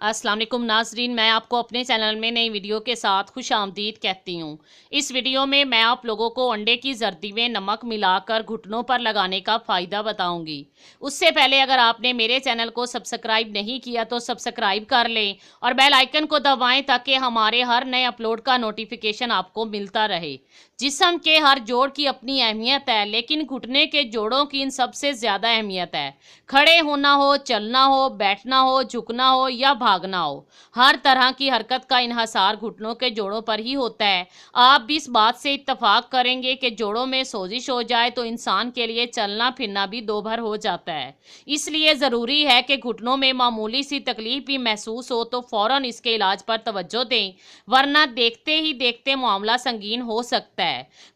अस्सलाम वालेकुम नाजरीन, मैं आपको अपने चैनल में नई वीडियो के साथ खुश आमदीद कहती हूँ। इस वीडियो में मैं आप लोगों को अंडे की जर्दी में नमक मिलाकर घुटनों पर लगाने का फ़ायदा बताऊँगी। उससे पहले अगर आपने मेरे चैनल को सब्सक्राइब नहीं किया तो सब्सक्राइब कर लें और बेल आइकन को दबाएं ताकि हमारे हर नए अपलोड का नोटिफिकेशन आपको मिलता रहे। जिस्म के हर जोड़ की अपनी अहमियत है, लेकिन घुटने के जोड़ों की इन सबसे ज़्यादा अहमियत है। खड़े होना हो, चलना हो, बैठना हो, झुकना हो या भागना हो, हर तरह की हरकत का इन्हसार घुटनों के जोड़ों पर ही होता है। आप भी इस बात से इत्तफाक करेंगे कि जोड़ों में सोजिश हो जाए तो इंसान के लिए चलना फिरना भी दो भर हो जाता है। इसलिए ज़रूरी है कि घुटनों में मामूली सी तकलीफ भी महसूस हो तो फ़ौरन इसके इलाज पर तवज्जो दें, वरना देखते ही देखते मामला संगीन हो सकता है।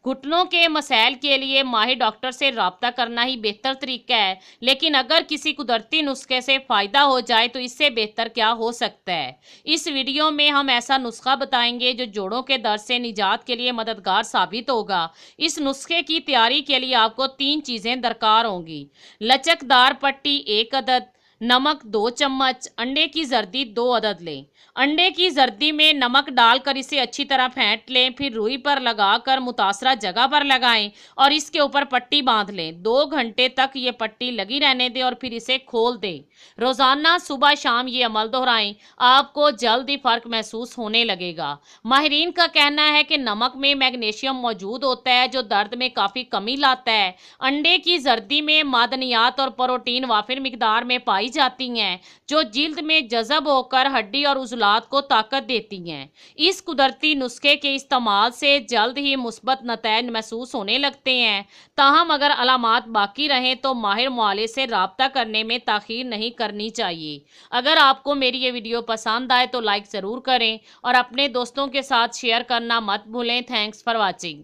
घुटनों के मसाइल के लिए माहिर डॉक्टर से रब्ता करना ही बेहतर तरीका है, लेकिन अगर किसी कुदरती नुस्खे से फ़ायदा हो जाए तो इससे बेहतर क्या हो सकता है। इस वीडियो में हम ऐसा नुस्खा बताएंगे जो जोड़ों के दर्द से निजात के लिए मददगार साबित होगा। इस नुस्खे की तैयारी के लिए आपको 3 चीज़ें दरकार होंगी। लचकदार पट्टी 1 अदद, नमक 2 चम्मच, अंडे की जर्दी 2 अदद लें। अंडे की जर्दी में नमक डालकर इसे अच्छी तरह फेंट लें, फिर रुई पर लगाकर मुतासरा जगह पर लगाएं और इसके ऊपर पट्टी बांध लें। 2 घंटे तक ये पट्टी लगी रहने दें और फिर इसे खोल दें। रोजाना सुबह शाम ये अमल दोहराएं, आपको जल्द ही फर्क महसूस होने लगेगा। माहिरीन का कहना है कि नमक में मैग्नीशियम मौजूद होता है जो दर्द में काफ़ी कमी लाता है। अंडे की जर्दी में मादनियात और प्रोटीन वाफिर मिकदार में पाई जाती हैं जो जिल्द में जज़ब होकर हड्डी और उज़लात को ताकत देती हैं। इस कुदरती नुस्खे के इस्तेमाल से जल्द ही मुस्बत नतैज महसूस होने लगते हैं। ताहम अगर अलामात बाकी रहें तो माहिर मुआलिज से रब्ता करने में ताख़ीर नहीं करनी चाहिए। अगर आपको मेरी ये वीडियो पसंद आए तो लाइक ज़रूर करें और अपने दोस्तों के साथ शेयर करना मत भूलें। Thanks for watching.